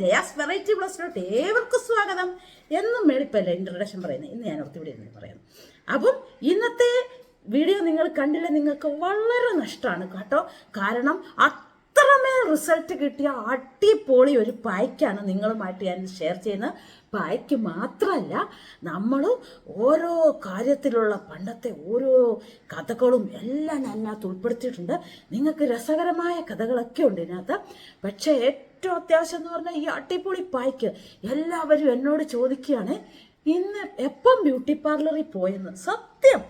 Jaya's variety പ്ലസിലോട്ട് ഏവർക്കും സ്വാഗതം. എന്നും മേളിപ്പല്ല ഇൻട്രൊഡക്ഷൻ പറയുന്നത്, ഇന്ന് ഞാൻ ഇവിടെ ഇരുന്ന് പറയുന്നു. അപ്പം ഇന്നത്തെ വീഡിയോ നിങ്ങൾ കണ്ടില്ല, നിങ്ങൾക്ക് വളരെ നഷ്ടമാണ് കേട്ടോ. കാരണം അത്രമേൽ റിസൾട്ട് കിട്ടിയ അടിപൊളി ഒരു പായ്ക്കാണ് നിങ്ങളുമായിട്ട് ഞാൻ ഷെയർ ചെയ്യുന്നത്. പായ്ക്ക് മാത്രമല്ല, നമ്മൾ ഓരോ കാര്യത്തിലുള്ള പണ്ടത്തെ ഓരോ കഥകളും എല്ലാം അതിനകത്ത് ഉൾപ്പെടുത്തിയിട്ടുണ്ട്. നിങ്ങൾക്ക് രസകരമായ കഥകളൊക്കെ ഉണ്ട് ഇതിനകത്ത്. പക്ഷേ ഏറ്റവും അത്യാവശ്യം എന്ന് പറഞ്ഞാൽ ഈ അടിപൊളി പായ്ക്ക് എല്ലാവരും എന്നോട് ചോദിക്കുകയാണ്, ഇന്ന് എപ്പം ബ്യൂട്ടി പാർലറിൽ പോയെന്ന്. സത്യം,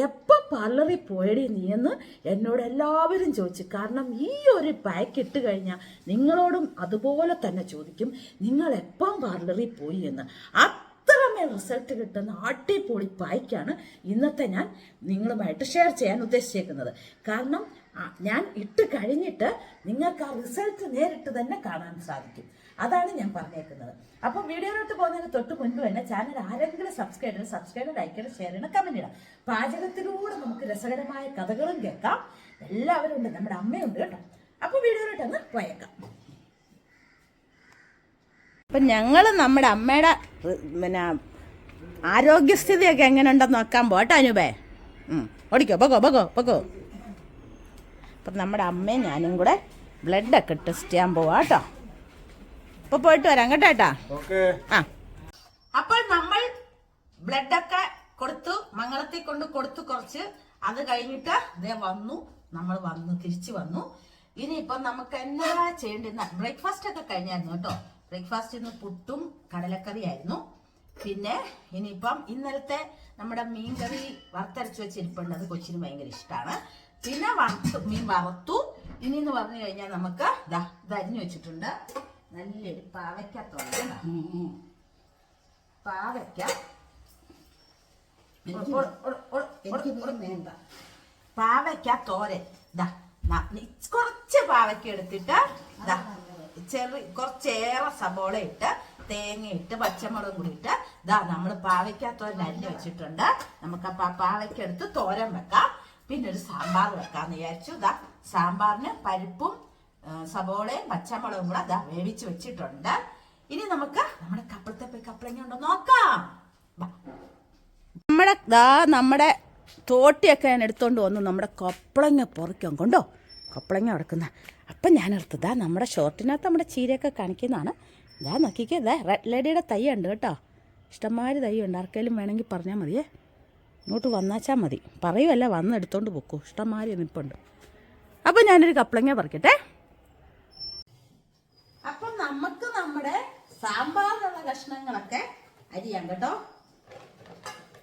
എപ്പോൾ പാർലറിൽ പോയടി നീ എന്ന് എന്നോട് എല്ലാവരും ചോദിച്ചു. കാരണം ഈ ഒരു പാക്ക് ഇട്ട് കഴിഞ്ഞാൽ നിങ്ങളോടും അതുപോലെ തന്നെ ചോദിക്കും, നിങ്ങൾ എപ്പം പാർലറിൽ പോയി എന്ന്. അത്രമേൽ റിസൾട്ട് കിട്ടുന്ന അടിപൊളി പായ്ക്കാണ് ഇന്നത്തെ ഞാൻ നിങ്ങളുമായിട്ട് ഷെയർ ചെയ്യാൻ ഉദ്ദേശിച്ചേക്കുന്നത്. കാരണം ഞാൻ ഇട്ട് കഴിഞ്ഞിട്ട് നിങ്ങൾക്ക് ആ റിസൾട്ട് നേരിട്ട് തന്നെ കാണാൻ സാധിക്കും. അതാണ് ഞാൻ പറഞ്ഞേക്കുന്നത്. അപ്പോൾ വീഡിയോയിലോട്ട് പോകുന്നതിന് തൊട്ട് മുൻപ് തന്നെ ചാനൽ ആരെങ്കിലും സബ്സ്ക്രൈബ് ലൈക്ക് ചെയ്യണം, ഷെയർ ചെയ്യണം, കമന്റ് ഇടാം. പാചകത്തിലൂടെ നമുക്ക് രസകരമായ കഥകളും കേൾക്കാം. എല്ലാവരും ഉണ്ട്, നമ്മുടെ അമ്മയുണ്ട് കേട്ടോ. അപ്പോൾ വീഡിയോയിലോട്ട് ഒന്ന് പോയേക്കാം. അപ്പം ഞങ്ങൾ നമ്മുടെ അമ്മയുടെ പിന്നെ ആരോഗ്യസ്ഥിതിയൊക്കെ എങ്ങനെയുണ്ടെന്ന് നോക്കാൻ പോട്ടെ അനൂപേ. ഓടിക്കോ, പൊക്കോ. അപ്പം നമ്മുടെ അമ്മയും ഞാനും കൂടെ ബ്ലഡൊക്കെ ടെസ്റ്റ് ചെയ്യാൻ പോവാ കേട്ടോ. അപ്പോൾ പോയിട്ട് വരാം കേട്ടോ. ആ, അപ്പോൾ നമ്മൾ ബ്ലഡൊക്കെ കൊടുത്തു, മംഗളത്തിൽ കൊണ്ട് കൊടുത്തു കുറച്ച്. അത് കഴിഞ്ഞിട്ട് ഇതേ നമ്മൾ തിരിച്ചു വന്നു. ഇനിയിപ്പം നമുക്ക് എന്നാ ചെയ്യേണ്ടിരുന്ന ബ്രേക്ക്ഫാസ്റ്റ് ഒക്കെ കഴിഞ്ഞായിരുന്നു കേട്ടോ. ബ്രേക്ക്ഫാസ്റ്റ് ഇന്ന് പുട്ടും കടലക്കറി ആയിരുന്നു. പിന്നെ ഇനിയിപ്പം ഇന്നലത്തെ നമ്മുടെ മീൻകറി വറുത്തരച്ച് വെച്ചിരിപ്പുണ്ട്, അത് കൊച്ചിന് ഭയങ്കര ഇഷ്ടമാണ്. പിന്നെ മീൻ വറുത്തു. ഇനി എന്ന് പറഞ്ഞു കഴിഞ്ഞാൽ നമുക്ക് ഇതരിഞ്ഞു വെച്ചിട്ടുണ്ട് നല്ലൊരു പാവയ്ക്ക തോരൻ. പാവയ്ക്ക തോരൻ. കുറച്ച് പാവയ്ക്ക എടുത്തിട്ട് കുറച്ചേറെ സബോള ഇട്ട് തേങ്ങ ഇട്ട് പച്ചമുളകും കൂടി ഇട്ട് നമ്മൾ പാവയ്ക്ക തോരൻ അരിഞ്ഞു വെച്ചിട്ടുണ്ട്. നമുക്ക് ആ പാവയ്ക്ക എടുത്ത് തോരൻ വെക്കാം. പിന്നെ ഒരു സാമ്പാർ വെക്കാന്ന് വിചാരിച്ചു. സാമ്പാറിന് പരിപ്പും സബോളയും പച്ചമുളകും കൂടെ വേവിച്ച് വെച്ചിട്ടുണ്ട്. ഇനി നമുക്ക് നമ്മുടെ കപ്പളങ്ങ ഉണ്ടോ നോക്കാം. നമ്മുടെ തോട്ടിയൊക്കെ ഞാൻ എടുത്തോണ്ട് വന്നു നമ്മുടെ കപ്പളങ്ങ പൊറിക്കാൻ കൊണ്ടോ. കപ്പളങ്ങ അടക്കുന്ന അപ്പം ഞാനെടുത്തതാ നമ്മുടെ ഷോർട്ടിനകത്ത് നമ്മുടെ ചീരയൊക്കെ കാണിക്കുന്നതാണ്. നോക്കിക്കേ, റെഡ് ലേഡിയുടെ തൈ ഉണ്ട് കേട്ടോ. ഇഷ്ടംമാതിരി തൈ ഉണ്ട്, ആർക്കെങ്കിലും വേണമെങ്കിൽ പറഞ്ഞാൽ മതിയേ. ഇങ്ങോട്ട് വന്നാച്ചാൽ മതി, പറയുമല്ല, വന്ന് എടുത്തോണ്ട് പോക്കൂ. ഇഷ്ടംമാതിരി നിൽപ്പുണ്ട്. അപ്പം ഞാനൊരു കപ്പളങ്ങ പറിക്കട്ടെ. അപ്പം നമുക്ക് നമ്മുടെ സാമ്പാറിനുള്ള കഷ്ണങ്ങളൊക്കെ അരിയാം കേട്ടോ.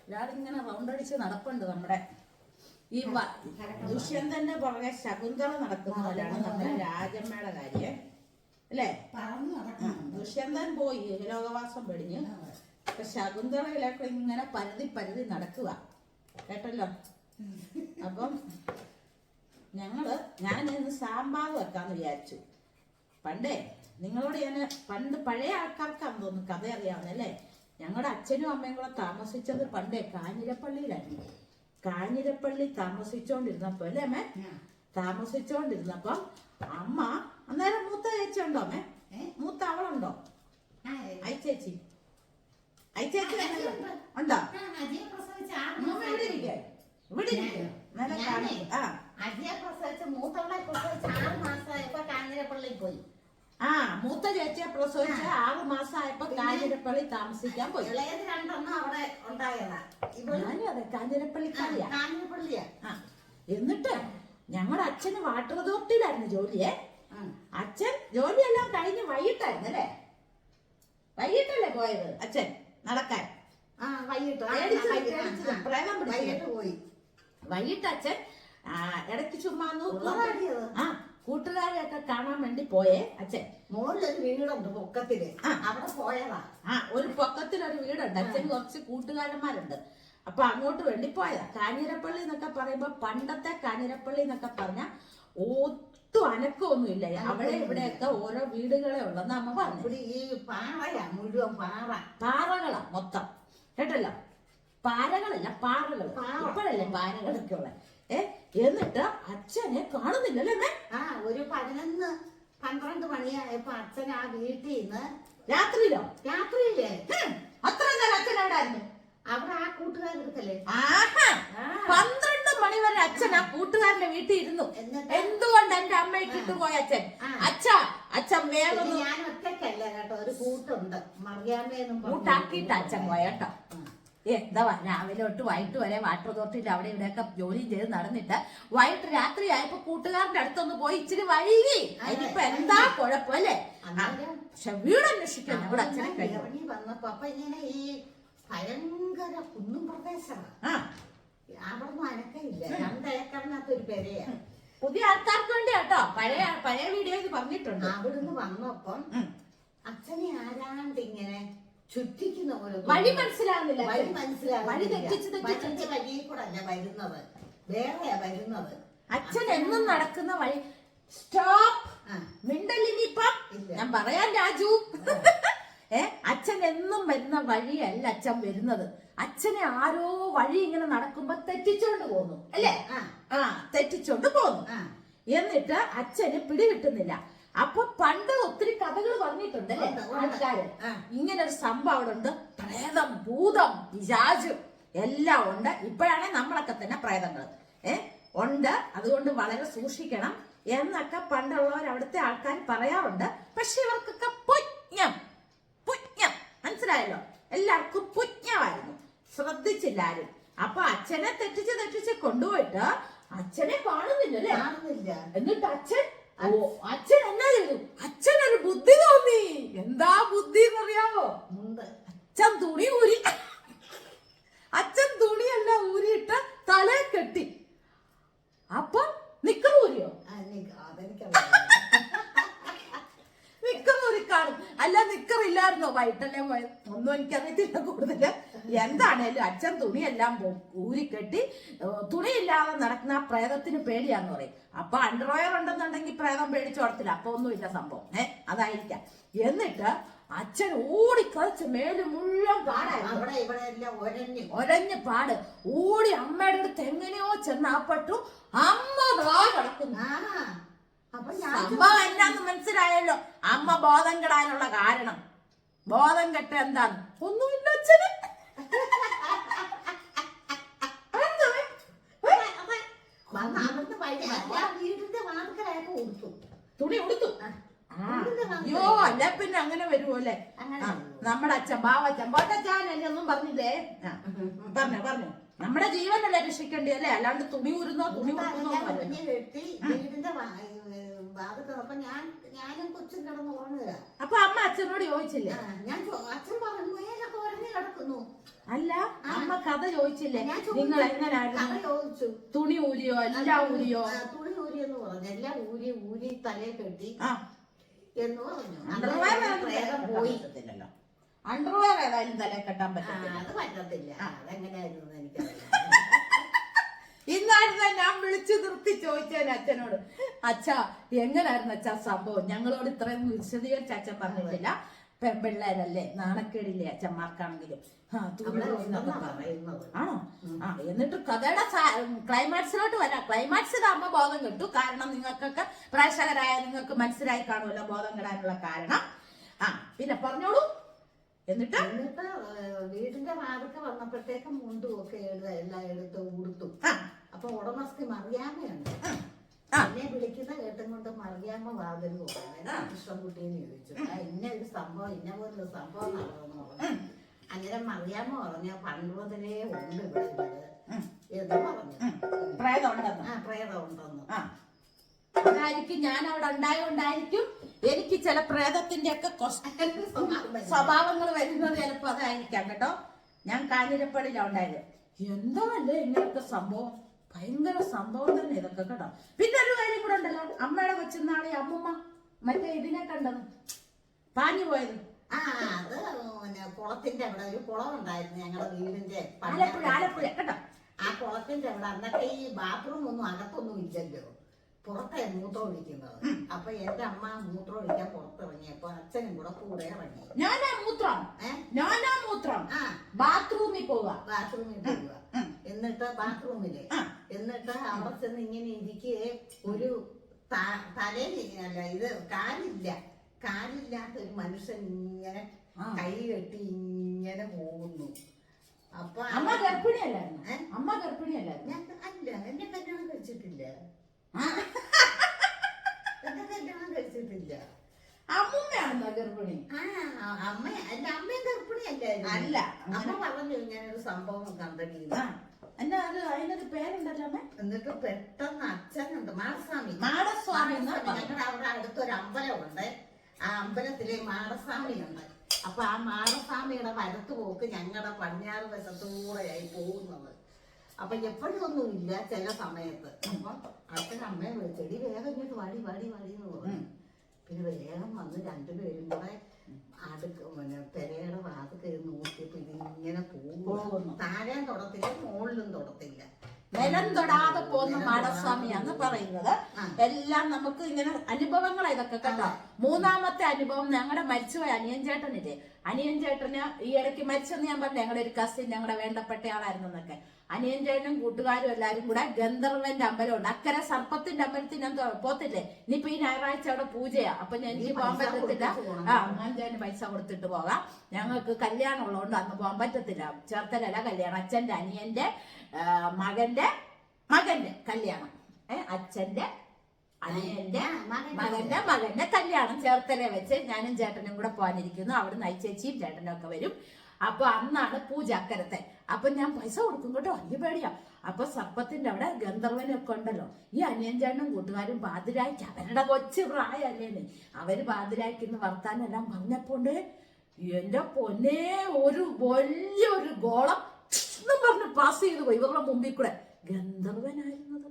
ഇയാളിങ്ങനെ റൗണ്ട് അടിച്ച് നടപ്പുണ്ട്. നമ്മുടെ ഈ ദുഷ്യന്തന്റെ പുറകെ ശകുന്തള നടക്കുന്ന പോലെയാണ് നമ്മുടെ രാജമ്മയുടെ കാര്യം അല്ലേ. ദുഷ്യന്തൻ പോയി ലോകവാസം പെടിഞ്ഞ്, അപ്പൊ ശകുന്തളയിലൊക്കെ ഇങ്ങനെ പരുതി നടക്കുക കേട്ടല്ലോ. അപ്പം ഞാൻ ഇന്ന് സാമ്പാർ വെക്കാന്ന് വിചാരിച്ചു. പണ്ടേ നിങ്ങളോട് പണ്ട് പഴയ ആൾക്കാർക്കാന്ന് തോന്നുന്നു കഥ അറിയാവുന്നല്ലേ. ഞങ്ങളുടെ അച്ഛനും അമ്മയും കൂടെ താമസിച്ചത് പണ്ടേ കാഞ്ഞിരപ്പള്ളിയിലായിരുന്നു. കാഞ്ഞിരപ്പള്ളി താമസിച്ചോണ്ടിരുന്നപ്പോ അല്ലേ അമ്മേ, താമസിച്ചോണ്ടിരുന്നപ്പം അമ്മ അന്നേരം മൂത്ത ചേച്ചി ഉണ്ടോ അമ്മേ? മൂത്ത അവളുണ്ടോ? ചേച്ചി ഉണ്ടോ? ഇവിടെ മൂത്ത ചേച്ചിയെ പ്രസവിച്ച് 6 മാസമായപ്പോ കാഞ്ഞിരപ്പള്ളി താമസിക്കാൻ പോയി. അതെ, കാഞ്ഞിരപ്പള്ളിക്കാരിയാ. എന്നിട്ട് ഞങ്ങളുടെ അച്ഛന് വാട്ടർ അതോറിറ്റിയിലായിരുന്നു ജോലിയെ. അച്ഛൻ ജോലിയെല്ലാം കഴിഞ്ഞ് വൈകിട്ടായിരുന്നു അല്ലേ, വൈകിട്ടല്ലേ പോയത് അച്ഛൻ നടക്കാൻ. വൈകിട്ട് അച്ഛൻ ഇടയ്ക്ക് ചുമ്മാ കൂട്ടുകാരെയൊക്കെ കാണാൻ വേണ്ടി പോയേ അച്ഛൻ. മുകളിലൊരു വീടുണ്ട് പൊക്കത്തില്, അവിടെ പോയതാ. ഒരു പൊക്കത്തിലൊരു വീടുണ്ട്. അച്ഛൻ കുറച്ച് കൂട്ടുകാരന്മാരുണ്ട്, അപ്പൊ അങ്ങോട്ട് വേണ്ടി പോയതാ. കാഞ്ഞിരപ്പള്ളി എന്നൊക്കെ പറയുമ്പോ പണ്ടത്തെ കാഞ്ഞിരപ്പള്ളി എന്നൊക്കെ പറഞ്ഞ ഒട്ടും അനക്കമൊന്നും ഇല്ല. അവിടെ ഇവിടെയൊക്കെ ഓരോ വീടുകളെ ഉള്ളെന്ന് അമ്മ പറഞ്ഞു. ഈ പാറയാ മുഴുവൻ പാറകളാ മൊത്തം കേട്ടല്ലോ. പാറകളല്ല, പാറകൾ. ഇപ്പോഴല്ലേ പാറകളൊക്കെ ഉള്ള. എന്നിട്ട് അച്ഛനെ കാണുന്നില്ലല്ലേ. ഒരു 11 12 മണിയായപ്പോ അച്ഛൻ ആ വീട്ടിൽ നിന്ന് രാത്രിയിലോ? രാത്രിയില്ലേ അത്ര നേരം അച്ഛൻ എവിടായിരുന്നു? അവിടെ ആ കൂട്ടുകാരെടുക്കല്ലേ. ആഹാ, 12 മണി വരെ അച്ഛൻ ആ കൂട്ടുകാരന്റെ വീട്ടിൽ ഇരുന്നു. എന്തുകൊണ്ട് എന്റെ അമ്മ ഇട്ടിട്ട് പോയ അച്ഛൻ? അച്ഛൻ വേറെ ഞാൻ ഒറ്റക്കല്ല കേട്ടോ, ഒരു കൂട്ടുണ്ട്. മറിയാമ്മേന്നും കൂട്ടാക്കിയിട്ട് അച്ഛൻ പോയട്ടോ. എന്താ രാവിലെ തൊട്ട് വൈകിട്ട് വരെ വാട്ടർ അതോറിറ്റിയിൽ അവിടെ ഇവിടെയൊക്കെ ജോലി ചെയ്ത് നടന്നിട്ട് വൈകിട്ട് രാത്രി ആയപ്പോ കൂട്ടുകാരന്റെ അടുത്തൊന്ന് പോയി ഇച്ചിരി വൈകി. അതിനിപ്പോ എന്താ കുഴപ്പല്ലേ? പക്ഷെ വീട് അന്വേഷിക്കാൻ അവിടെ അച്ഛനെ ഇറങ്ങി വന്നപ്പോ അപ്പൊ ഇങ്ങനെ ഈ ഭയങ്കര കുന്നും പ്രദേശമാണ്. അവിടൊന്നും അനക്കയില്ല. 2 ഏക്കറിനകത്ത് ഒരു പെരയാ. പുതിയ ആൾക്കാർക്ക് വേണ്ടി കേട്ടോ, പഴയ വീഡിയോയിൽ പറഞ്ഞിട്ടുണ്ട്. അവിടുന്ന് വന്നപ്പം അച്ഛനെ ആരാണ്ട് ഇങ്ങനെ ചുറ്റിക്കുന്ന പോലെ വഴി മനസ്സിലാവുന്നില്ല. വഴി മനസ്സിലാവുന്നില്ല. വഴിയിൽ കൂടെ അല്ല വരുന്നത്, വേറെയാ വരുന്നത്. അച്ഛൻ എന്നും നടക്കുന്ന വഴി. സ്റ്റോപ്പ്, മിണ്ടലിനിപ്പം ഞാൻ പറയാൻ രാജു. അച്ഛൻ എന്നും വരുന്ന വഴിയല്ല അച്ഛൻ വരുന്നത്. അച്ഛനെ ആരോ വഴി ഇങ്ങനെ നടക്കുമ്പോ തെറ്റിച്ചോണ്ട് പോന്നു അല്ലേ? തെറ്റിച്ചോണ്ട് പോന്നു. എന്നിട്ട് അച്ഛന് പിടികിട്ടുന്നില്ല. അപ്പൊ പണ്ട് ഒത്തിരി കഥകൾ പറഞ്ഞിട്ടുണ്ട് അല്ലേ ആൾക്കാര്. ഇങ്ങനെ ഒരു സംഭവം അവിടെ ഉണ്ട്. പ്രേതം, ഭൂതം, പിശാച് എല്ലാം ഉണ്ട്. ഇപ്പോഴാണെ നമ്മളൊക്കെ തന്നെ പ്രേതങ്ങൾ ഉണ്ട്. അതുകൊണ്ട് വളരെ സൂക്ഷിക്കണം എന്നൊക്കെ പണ്ടുള്ളവർ അവിടുത്തെ ആൾക്കാർ പറയാറുണ്ട്. പക്ഷെ ഇവർക്കൊക്കെ പുണ്യം മനസ്സിലായല്ലോ. എല്ലാവർക്കും പുണ്യമായിരുന്നു, ശ്രദ്ധിച്ചില്ലാരും. അപ്പൊ അച്ഛനെ തെറ്റിച്ച് കൊണ്ടുപോയിട്ട് അച്ഛനെ കാണുന്നില്ലല്ലേ? എന്നിട്ട് അച്ഛൻ എന്നാ ചെയ്തു? അച്ഛനൊരു ബുദ്ധി തോന്നി. എന്താ ബുദ്ധി എന്നറിയാവോ? അച്ഛൻ തുണിയെല്ലാം ഊരിയിട്ട് തലേ കെട്ടി. അപ്പൊ നിക്കർ ഊരിയോ? നിക്കറൂരി കാണും. അല്ല നിക്കറില്ലായിരുന്നോ? വൈകിട്ടല്ലേ പോയത്? ഒന്നും എനിക്കറിയത്തില്ല കൂടുതല്. എന്താണേലും അച്ഛൻ തുണിയെല്ലാം ഊരിക്കെട്ടി തുണിയില്ലാതെ നടക്കുന്ന ആ പ്രേതത്തിന് പേടിയാന്ന് പറയും. അപ്പൊ അണ്ടർവെയർ ഉണ്ടെന്നുണ്ടെങ്കിൽ പ്രേതം പേടിച്ചോടത്തില്ല. അപ്പൊ ഒന്നുമില്ല സംഭവം. അതായിരിക്കാം. എന്നിട്ട് അച്ഛൻ ഓടിക്കളിച്ച് മേല് മുഴുവൻ കാണായിരുന്നു. ഒരഞ്ഞ് പാട് ഓടി അമ്മയുടെ അടുത്ത് എങ്ങനെയോ ചെന്നപ്പെട്ടു. അമ്മ കിടക്കുന്നു. സംഭവം എന്നാന്ന് മനസ്സിലായല്ലോ. അമ്മ ബോധം കെടാനുള്ള കാരണം. ബോധം കെട്ട എന്താന്ന്? ഒന്നുമില്ല അച്ഛന്. തുണി ഉടുത്തു. അയ്യോ, അല്ല പിന്നെ അങ്ങനെ വരുമല്ലേ? നമ്മുടെ അച്ഛൻ ബാവച്ചൻ പോട്ടച്ചാൻ ഒന്നും പറഞ്ഞില്ലേ? പറഞ്ഞു നമ്മുടെ ജീവനല്ലേ രക്ഷിക്കേണ്ടി അല്ലേ? അല്ലാണ്ട് തുണി ഊരുന്നോ തുണി ഉടുക്കുന്നോ. ഞാനും കൊച്ചും കിടന്ന് ഉറങ്ങുക. അപ്പൊ അമ്മ അച്ഛനോട് ചോദിച്ചില്ലേ? അച്ഛൻ പറഞ്ഞു മേലൊക്കെ ഉറങ്ങി കിടക്കുന്നു. അല്ല, അമ്മ കഥ ചോദിച്ചില്ലേ? നിങ്ങൾ എങ്ങനായിരുന്നു? തുണി ഊരിയോ? എല്ലാം ഊരിയോ? തുണി ഊരിയെന്ന് പറഞ്ഞു. എല്ലാം ഊരി തലയെ കെട്ടി എന്ന് പറഞ്ഞു. പോയി അണ്ടർവെയർ ഏതായാലും തലയെ കെട്ടാൻ പറ്റില്ല. അത് പറ്റത്തില്ല. അതെങ്ങനെയായിരുന്നു എനിക്കറിയാം. ഇന്നായിരുന്നു ഞാൻ വിളിച്ചു നിർത്തി ചോദിച്ചേനെ അച്ഛനോട്. അച്ഛാ എങ്ങനായിരുന്നു അച്ഛാ സംഭവം? ഞങ്ങളോട് ഇത്രയും വിശദീകരിച്ച് അച്ഛൻ പറഞ്ഞിട്ടില്ല. പെൺപിള്ളേരല്ലേ, നാണക്കേടില്ലേ അച്ഛന്മാർക്കാണെങ്കിലും. ആണോ? എന്നിട്ട് കഥയുടെ ക്ലൈമാക്സിലോട്ട് വരാം. ക്ലൈമാക്സ് ഇതാകുമ്പോ ബോധം കിട്ടു. കാരണം നിങ്ങൾക്കൊക്കെ പ്രേക്ഷകരായ നിങ്ങൾക്ക് മനസ്സിലായി കാണുമല്ലോ ബോധം കിടാനുള്ള കാരണം. പിന്നെ പറഞ്ഞോളൂ. എന്നിട്ട് വീടിന്റെ വാതിൽക്ക് വന്നപ്പോഴത്തേക്കും മുണ്ടും ഒക്കെ എല്ലാം എടുത്ത് ഉടുത്തു. അപ്പൊ ഉടമസ്ഥി മറിയാമ്മയുണ്ട്. എന്നെ വിളിക്കുന്ന കേട്ടും കൊണ്ട് മറിയാമ്മ വാതിൽ കൃഷ്ണൻകുട്ടിന്ന് ചോദിച്ചു. ഇന്ന ഒരു സംഭവം, ഇന്ന പോലൊരു സംഭവം നടന്നു പറഞ്ഞു. അങ്ങനെ മറിയാമ്മ പറഞ്ഞ പണ്ട് മുതലേ ഉണ്ട് ഇവിടെ എന്ന് പറഞ്ഞു. പ്രേതം ഉണ്ടെന്ന്. അതായിരിക്കും, ഞാൻ അവിടെ ഉണ്ടായോണ്ടായിരിക്കും എനിക്ക് ചില പ്രേതത്തിന്റെ ഒക്കെ സ്വഭാവങ്ങൾ വരുന്നത്. ചിലപ്പോ അതായിരിക്കാം കേട്ടോ. ഞാൻ കാഞ്ഞിരപ്പള്ളിയിലാണ് ഉണ്ടായത്. എന്താ അല്ലേ ഇങ്ങനത്തെ സംഭവം? ഭയങ്കര സംഭവം തന്നെ ഇതൊക്കെ കേട്ടോ. പിന്നെ ഒരു കാര്യം കൂടെ ഉണ്ടല്ലോ. അമ്മയുടെ കൊച്ചുനാളെ അമ്മൂമ്മ മറ്റേ ഇതിനെ കണ്ടത്, പാഞ്ഞു പോയത്. അത് കുളത്തിന്റെ അവിടെ ഒരു കുളം ഉണ്ടായിരുന്നു ഞങ്ങളുടെ വീടിന്റെ. ആലപ്പുഴ കേട്ടോ. ആ കുളത്തിന്റെ അവിടെ അന്നൊക്കെ ഈ ബാത്റൂം ഒന്നും അകത്തൊന്നും ഇല്ലല്ലോ, പുറത്തെ മൂത്രം ഒഴിക്കുന്നത്. അപ്പൊ എന്റെ അമ്മ മൂത്രം ഒഴിക്കാൻ പുറത്തിറങ്ങിയപ്പോ അച്ഛനും കൂടെ ഇറങ്ങി. ഞാനാ മൂത്രം ബാത്റൂമിൽ പോവുക. എന്നിട്ട് ബാത്റൂമില് അവിടെ ചെന്ന് ഇങ്ങനെ ഇരിക്കെ ഒരു തലയിൽ അല്ല ഇത് കാലില്ലാത്ത ഒരു മനുഷ്യൻ ഇങ്ങനെ കൈ കെട്ടി ഇങ്ങനെ പോകുന്നു. അപ്പൊ അമ്മ ഗർഭിണിയല്ലായിരുന്നു? അമ്മ ഗർഭിണിയല്ലായിരുന്നു? അല്ല, എന്റെ കല്യാണം കഴിച്ചിട്ടില്ല. എന്റെ കല്യാണം കഴിച്ചിട്ടില്ല. അമ്മയാണെന്നോ ഗർഭിണി? എന്റെ അമ്മയും ഗർഭിണി അല്ലായിരുന്നു. അല്ല, അമ്മ പറഞ്ഞു ഇങ്ങനൊരു സംഭവം കണ്ടിട്ടില്ല. അതിനൊരു പേരുണ്ടല്ലോ അമ്മ. എന്നിട്ട് പെട്ടെന്ന് അച്ഛനുണ്ട്, മാടസ്വാമി. ഞങ്ങളുടെ അവിടെ അടുത്തൊരു അമ്പലമുണ്ട്. ആ അമ്പലത്തിലെ മാടസ്വാമിയുണ്ട്. അപ്പൊ ആ മാടസ്വാമിയുടെ വലത്ത് പോക്ക് ഞങ്ങളുടെ പടിഞ്ഞാറ് വശത്തൂടെയായി പോകുന്നത്. അപ്പൊ എപ്പോഴും ഒന്നുമില്ല, ചില സമയത്ത്. അപ്പൊ അച്ഛൻ അമ്മയെ വിളിച്ചെടി വേഗം ഇങ്ങോട്ട് വാടി വാടി വാടി എന്ന് പറഞ്ഞു. പിന്നെ വേഗം വന്ന് രണ്ടുപേരും കൂടെ പെരയുടെ ഭാഗത്ത് കയറി നോക്കിയപ്പോ ഇതിങ്ങനെ പോകുന്നു. താഴെയും തൊടത്തില്ല, മുകളിലും തൊടത്തില്ല. നിലം തൊടാതെ പോകുന്ന മാടസ്വാമിയാന്ന് പറയുന്നത്. എല്ലാം നമുക്ക് ഇങ്ങനെ അനുഭവങ്ങളാണ് ഇതൊക്കെ കേട്ടോ. മൂന്നാമത്തെ അനുഭവം ഞങ്ങളുടെ മരിച്ചുപോയ അനിയൻ ചേട്ടനില്ലേ, അനിയൻ ചേട്ടന് ഈ ഇടയ്ക്ക് മരിച്ചെന്ന് ഞാൻ പറഞ്ഞു. ഞങ്ങളുടെ ഒരു കസിൻ, ഞങ്ങളുടെ വേണ്ടപ്പെട്ട ആളായിരുന്നു എന്നൊക്കെ. അനിയൻ ചേട്ടനും കൂട്ടുകാരും എല്ലാരും കൂടെ ഗന്ധർവന്റെ അമ്പലമുണ്ട്, അക്കരെ സർപ്പത്തിന്റെ അമ്പലത്തിൽ ഞാൻ പോത്തില്ലേ. ഇനിയിപ്പോ ഈ ഞായറാഴ്ച അവിടെ പൂജയാ. അപ്പൊ എനിക്ക് പോകാൻ പറ്റത്തില്ല. അനിയൻ ചേട്ടന് പൈസ കൊടുത്തിട്ട് പോകാം. ഞങ്ങൾക്ക് കല്യാണം ഉള്ളതുകൊണ്ട് അന്ന് പോകാൻ പറ്റത്തില്ല. ചേർത്തലല്ല കല്യാണം, അച്ഛന്റെ അനിയന്റെ മകന്റെ കല്യാണം. അച്ഛന്റെ അനിയന്റെ മകന്റെ കല്യാണം ചേർത്തല വെച്ച് ഞാനും ചേട്ടനും കൂടെ പോകാനിരിക്കുന്നു. അവിടുന്ന് അയച്ചേച്ചിയും ചേട്ടനും ഒക്കെ വരും. അപ്പൊ അന്നാണ് പൂജ അക്കരത്തെ. അപ്പൊ ഞാൻ പൈസ കൊടുക്കും കേട്ടോ, വലിയ പേടിയാ. അപ്പൊ സർപ്പത്തിന്റെ അവിടെ ഗന്ധർവനൊക്കെ ഉണ്ടല്ലോ. ഈ അനിയൻ ചേട്ടനും കൂട്ടുകാരും പാതിരായ്ക്ക്, അവരുടെ കൊച്ചു പ്രായമല്ലേന്ന്, അവര് പാതിരായ്ക്ക് വർത്താനെല്ലാം പറഞ്ഞപ്പോണ്ട് എന്റെ പൊന്നെ ഒരു വലിയൊരു ഗോളം എന്നും പറഞ്ഞ് പാസ് ചെയ്തു പോയി ഇവരുടെ മുമ്പിൽ കൂടെ. ഗന്ധർവനായിരുന്നത്.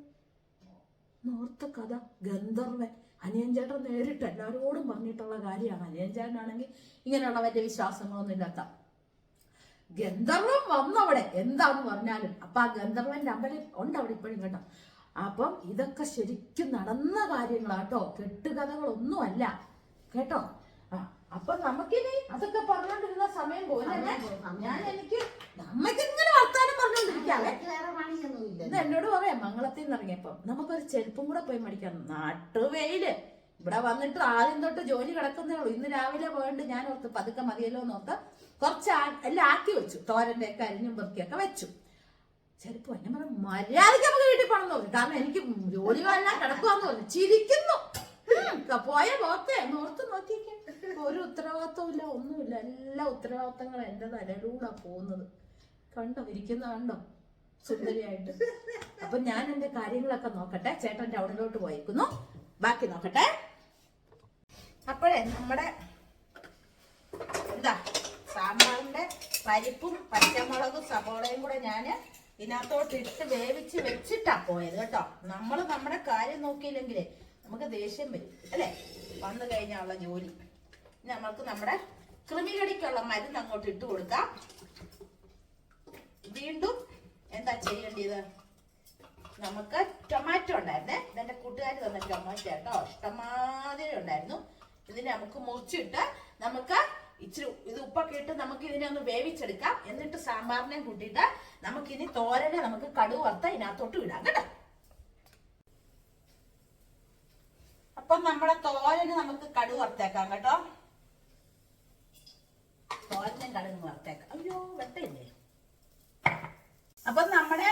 നോർത്ത കഥ, ഗന്ധർവൻ. അനിയൻ ചേട്ടൻ നേരിട്ട് എല്ലാവരോടും പറഞ്ഞിട്ടുള്ള കാര്യമാണ്. അനിയൻ ചേട്ടനാണെങ്കിൽ ഇങ്ങനെയുള്ള വലിയ വിശ്വാസങ്ങളൊന്നും ഇല്ലാത്ത ഗന്ധർവൻ വന്നവിടെ എന്താന്ന് പറഞ്ഞാലും. അപ്പൊ ആ ഗന്ധർവന്റെ അമ്പലം ഉണ്ട് അവിടെ ഇപ്പോഴും കേട്ടോ. അപ്പം ഇതൊക്കെ ശരിക്കും നടന്ന കാര്യങ്ങളാട്ടോ, കെട്ടുകഥകളൊന്നും അല്ല കേട്ടോ. അപ്പൊ നമുക്കിനി അതൊക്കെ പറഞ്ഞോണ്ടിരുന്ന സമയം പോലെ എനിക്ക് നമ്മക്ക് ഇങ്ങനെ വർത്താനം പറഞ്ഞോണ്ടിരിക്കാവേ. ഇത് എന്നോട് പറയാം, മംഗളത്തിൽ നിന്ന് ഇറങ്ങിയപ്പം നമുക്കൊരു ചെരുപ്പും കൂടെ പോയി മേടിക്കാം. നാട്ടുവെയില് ഇവിടെ വന്നിട്ട് ആദ്യം തൊട്ട് ജോലി കിടക്കുന്നേ ഉള്ളൂ. ഇന്ന് രാവിലെ പോയിട്ട് ഞാൻ ഓർത്ത് പതുക്കെ മതിയല്ലോ എന്നോർത്ത് കുറച്ച് എല്ലാം ആക്കി വെച്ചു. തോരന്റെ ഒക്കെ അരിഞ്ഞും പെറുക്കിയൊക്കെ വെച്ചു. ചെരുപ്പ് എന്നെ പറഞ്ഞ മര്യാദയ്ക്ക് നമുക്ക് വീട്ടിൽ പോകണം തോന്നി. കാരണം എനിക്ക് ജോലികളെല്ലാം കിടക്കുവാന്ന് പറഞ്ഞു. ചിരിക്കുന്നു. പോയ പോത്തെ നോർത്ത് നോക്കിയിരിക്കും. ഒരു ഉത്തരവാദിത്വം ഇല്ല, ഒന്നുമില്ല. എല്ലാ ഉത്തരവാദിത്തങ്ങളും എന്റെ തലയിലൂടെ പോകുന്നത് കണ്ടോ, ഇരിക്കുന്ന കണ്ടോ സുന്ദരിയായിട്ട്. അപ്പൊ ഞാൻ എന്റെ കാര്യങ്ങളൊക്കെ നോക്കട്ടെ. ചേട്ടന്റെ അവിടോട്ട് പോയിരിക്കുന്നു, ബാക്കി നോക്കട്ടെ. അപ്പോഴേ നമ്മുടെ എന്താ സാമ്പാറിന്റെ പരിപ്പും പച്ചമുളകും സവോളയും കൂടെ ഞാന് ഇതിനകത്തോട്ട് ഇട്ട് വേവിച്ച് വെച്ചിട്ടാ പോയത് കേട്ടോ. നമ്മൾ നമ്മുടെ കാര്യം നോക്കിയില്ലെങ്കിലേ നമുക്ക് ദേഷ്യം വരും അല്ലേ, വന്നു കഴിഞ്ഞുള്ള ജോലി. നമ്മൾക്ക് നമ്മുടെ കൃമികടിക്കുള്ള മരുന്ന് അങ്ങോട്ട് ഇട്ട് കൊടുക്കാം. വീണ്ടും എന്താ ചെയ്യേണ്ടത്, നമുക്ക് ടൊമാറ്റോ ഉണ്ടായിരുന്നേ, ഇതെന്റെ കൂട്ടുകാർ തന്ന ടൊമാറ്റോ കേട്ടോ, ഇഷ്ടമാതിരി ഉണ്ടായിരുന്നു. ഇതിനെ നമുക്ക് മുറിച്ചിട്ട് നമുക്ക് ഇച്ചിരി ഇത് ഉപ്പൊക്കെ ഇട്ട് നമുക്ക് ഇതിനെ ഒന്ന് വേവിച്ചെടുക്കാം. എന്നിട്ട് സാമ്പാറിനെ കൂട്ടിയിട്ട് നമുക്കിനി തോരനെ നമുക്ക് കടുക് വറുത്ത ഇതിനകത്തോട്ട് ഇടാം കേട്ടോ. അപ്പം നമ്മുടെ തോരന് നമുക്ക് കടുക് വറുത്തേക്കാം കേട്ടോ. തോരനും കടുക് വറുത്തേക്കാം. അയ്യോ വെട്ടയില്ലേ. അപ്പൊ നമ്മുടെ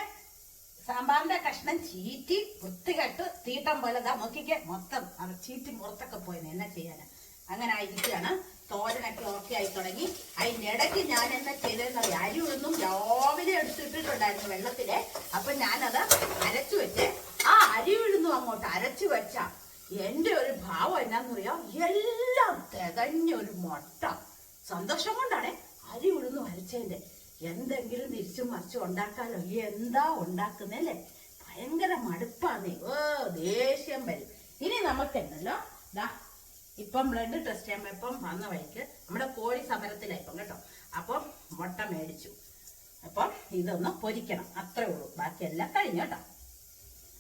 സാമ്പാറിന്റെ കഷ്ണം ചീറ്റി വൃത്തികെട്ട് തീട്ടം പോലെ നോക്കിക്കേ, മൊത്തം അത് ചീറ്റി പുറത്തൊക്കെ പോയത്. എന്നാ ചെയ്യാനാ, അങ്ങനെ ആയിരിക്കുകയാണ്. തോരനൊക്കെ ഓക്കെ ആയി തുടങ്ങി. അതിന്റെ ഇടയ്ക്ക് ഞാൻ എന്നാ ചെയ്തതെന്ന് അറിയാം, അരി ഉഴുന്നും രാവിലെ എടുത്തിട്ടിട്ടുണ്ടായിരുന്നു വെള്ളത്തില്. അപ്പൊ ഞാനത് അരച്ചു വെച്ച് ആ അരി ഉഴുന്നും അങ്ങോട്ട് അരച്ചു വെച്ച എന്റെ ഒരു ഭാവം എന്നാന്ന് പറയാം, എല്ലാം തികഞ്ഞൊരു മൊട്ട സന്തോഷം കൊണ്ടാണ്. അരി ഉഴുന്നും അരച്ചതിന്റെ എന്തെങ്കിലും തിരിച്ചും മറിച്ചും ഉണ്ടാക്കാലോ. എന്താ ഉണ്ടാക്കുന്നല്ലേ, ഭയങ്കര മടുപ്പാന്നേ. ദേഷ്യം വരും. ഇനി നമുക്കുണ്ടല്ലോ ഇപ്പം ബ്ലഡ് ടെസ്റ്റ് ചെയ്യാൻ ഇപ്പം വന്ന വഴിക്ക് നമ്മുടെ കോഴി സമരത്തിലായി ഇപ്പം കേട്ടോ. അപ്പം മുട്ട മേടിച്ചു. അപ്പം ഇതൊന്ന് പൊരിക്കണം, അത്രേ ഉള്ളൂ. ബാക്കിയെല്ലാം കഴിഞ്ഞു കേട്ടോ.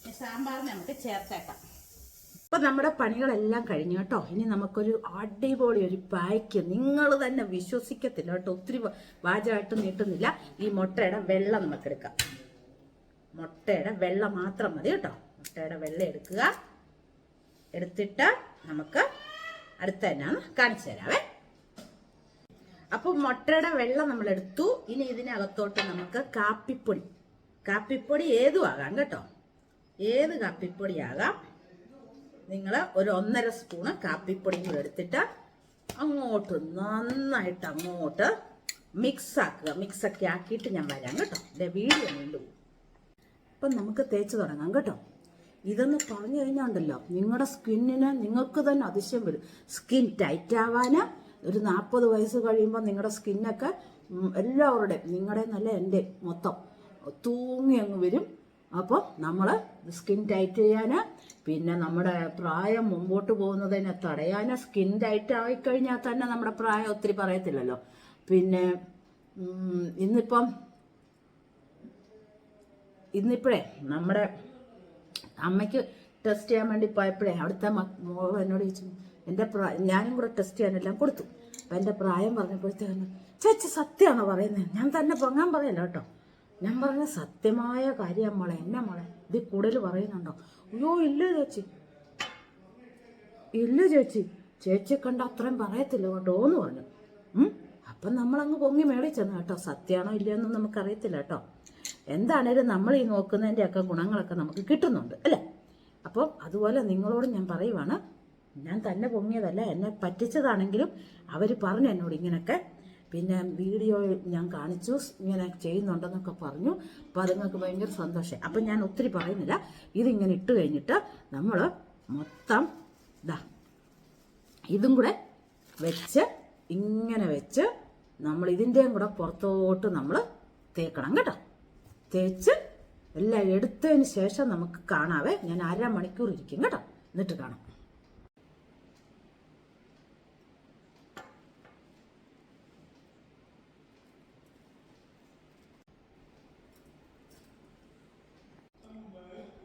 ഈ സാമ്പാറിന് നമുക്ക് ചേർത്തേക്കാം. അപ്പൊ നമ്മുടെ പണികളെല്ലാം കഴിഞ്ഞു കേട്ടോ. ഇനി നമുക്കൊരു അടിപൊളി ഒരു പായ്ക്ക്, നിങ്ങൾ തന്നെ വിശ്വസിക്കത്തില്ല കേട്ടോ, ഒത്തിരി വാചകമായിട്ട് നീട്ടുന്നില്ല. ഈ മുട്ടയുടെ വെള്ളം നമുക്കെടുക്കാം. മുട്ടയുടെ വെള്ളം മാത്രം മതി കേട്ടോ. മുട്ടയുടെ വെള്ളം എടുക്കുക. എടുത്തിട്ട് നമുക്ക് അടുത്ത എന്നാന്ന് കാണിച്ചു തരാവേ. അപ്പോൾ മുട്ടയുടെ വെള്ളം നമ്മൾ എടുത്തു. ഇനി ഇതിനകത്തോട്ട് നമുക്ക് കാപ്പിപ്പൊടി ഏതും ആകാം കേട്ടോ, ഏത് കാപ്പിപ്പൊടിയാകാം. നിങ്ങൾ ഒരു 1.5 സ്പൂണ് കാപ്പിപ്പൊടി കൂടെ എടുത്തിട്ട് അങ്ങോട്ട് നന്നായിട്ട് അങ്ങോട്ട് മിക്സൊക്കെ ആക്കിയിട്ട് ഞാൻ വരാം കേട്ടോ. എൻ്റെ വീഡിയോ നീണ്ടു. അപ്പം നമുക്ക് തേച്ച് തുടങ്ങാം കേട്ടോ. ഇതെന്ന് പറഞ്ഞു കഴിഞ്ഞാണ്ടല്ലോ നിങ്ങളുടെ സ്കിന്നിന് നിങ്ങൾക്ക് തന്നെ അതിശയം വരും. സ്കിൻ ടൈറ്റ് ആവാന് ഒരു 40 വയസ്സ് കഴിയുമ്പോൾ നിങ്ങളുടെ സ്കിന്നൊക്കെ എല്ലാവരുടെയും, നിങ്ങളുടെ നല്ല എൻ്റെ മൊത്തം തൂങ്ങി അങ്ങ് വരും. അപ്പോൾ നമ്മൾ സ്കിൻ ടൈറ്റ് ചെയ്യാൻ, പിന്നെ നമ്മുടെ പ്രായം മുമ്പോട്ട് പോകുന്നതിനെ തടയാൻ, സ്കിൻ ടൈറ്റ് ആയിക്കഴിഞ്ഞാൽ തന്നെ നമ്മുടെ പ്രായം ഒത്തിരി പറയത്തില്ലല്ലോ. പിന്നെ ഇന്നിപ്പോഴേ നമ്മുടെ അമ്മയ്ക്ക് ടെസ്റ്റ് ചെയ്യാൻ വേണ്ടി പോയപ്പോഴേ അവിടുത്തെ മോൾ എന്നോട് ചോദിച്ചു, ഞാനും കൂടെ ടെസ്റ്റ് ചെയ്യാനെല്ലാം കൊടുത്തു. അപ്പം എൻ്റെ പ്രായം പറഞ്ഞപ്പോഴത്തേക്കും ചേച്ചി സത്യമാണോ പറയുന്നത്? ഞാൻ തന്നെ പൊങ്ങാൻ പറയല്ലോ കേട്ടോ. ഞാൻ പറഞ്ഞ സത്യമായ കാര്യം മോളെ, എന്നെ മോളെ ഇത് കൂടുതൽ പറയുന്നുണ്ടോ? അയ്യോ ഇല്ല ചേച്ചി കണ്ട അത്രയും പറയത്തില്ല കേട്ടോ എന്ന് പറഞ്ഞു. അപ്പം നമ്മളങ്ങ് പൊങ്ങി മേളിൽ ചെന്നു കേട്ടോ. സത്യമാണോ ഇല്ലയെന്നും നമുക്കറിയത്തില്ല കേട്ടോ. എന്താണേലും നമ്മൾ ഈ നോക്കുന്നതിൻ്റെയൊക്കെ ഗുണങ്ങളൊക്കെ നമുക്ക് കിട്ടുന്നുണ്ട് അല്ലേ? അപ്പം അതുപോലെ നിങ്ങളോട് ഞാൻ പറയുവാണ്, ഞാൻ തന്നെ പൊങ്ങിയതല്ല, എന്നെ പറ്റിച്ചതാണെങ്കിലും അവർ പറഞ്ഞു എന്നോട് ഇങ്ങനെയൊക്കെ. പിന്നെ വീഡിയോ ഞാൻ കാണിച്ചു ഇങ്ങനെ ചെയ്യുന്നുണ്ടെന്നൊക്കെ പറഞ്ഞു. അപ്പോൾ അത് നിങ്ങൾക്ക് ഭയങ്കര സന്തോഷം. അപ്പം ഞാൻ ഒത്തിരി പറയുന്നില്ല. ഇതിങ്ങനെ ഇട്ട് കഴിഞ്ഞിട്ട് നമ്മൾ മൊത്തം ഇതും കൂടെ വെച്ച് ഇങ്ങനെ വെച്ച് നമ്മൾ ഇതിൻ്റെയും കൂടെ പുറത്തോട്ട് നമ്മൾ തേക്കണം കേട്ടോ. തേച്ച് എല്ലാം എടുത്തതിന് ശേഷം നമുക്ക് കാണാവേ. ഞാൻ 1/2 മണിക്കൂർ ഇരിക്കും കേട്ടോ, എന്നിട്ട് കാണാം.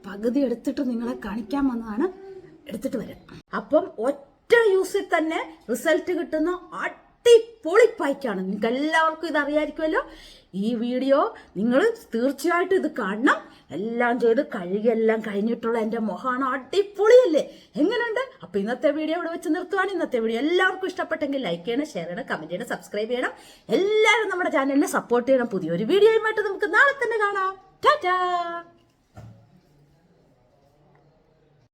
പകുതി എടുത്തിട്ട് നിങ്ങളെ കാണിക്കാൻ വന്നതാണ്, എടുത്തിട്ട് വരാം. അപ്പം ഒറ്റ യൂസിൽ തന്നെ റിസൾട്ട് കിട്ടുന്ന അടിപൊളി പായ്ക്കാണ്. നിങ്ങൾക്ക് എല്ലാവർക്കും ഇത് അറിയാമായിരിക്കുമല്ലോ. ഈ വീഡിയോ നിങ്ങൾ തീർച്ചയായിട്ടും ഇത് കാണണം. എല്ലാം ചെയ്ത് കഴുകിയെല്ലാം കഴിഞ്ഞിട്ടുള്ള എൻ്റെ മുഖമാണ് അടിപൊളിയല്ലേ? എങ്ങനെയുണ്ട്? അപ്പൊ ഇന്നത്തെ വീഡിയോ ഇവിടെ വെച്ച് നിർത്തുവാണ്. ഇന്നത്തെ വീഡിയോ എല്ലാവർക്കും ഇഷ്ടപ്പെട്ടെങ്കിൽ ലൈക്ക് ചെയ്യണം, ഷെയർ ചെയ്യണം, കമന്റ് ചെയ്യണം, സബ്സ്ക്രൈബ് ചെയ്യണം. എല്ലാവരും നമ്മുടെ ചാനലിനെ സപ്പോർട്ട് ചെയ്യണം. പുതിയൊരു വീഡിയോയുമായിട്ട് നമുക്ക് നാളെ തന്നെ കാണാം. ടാറ്റാ.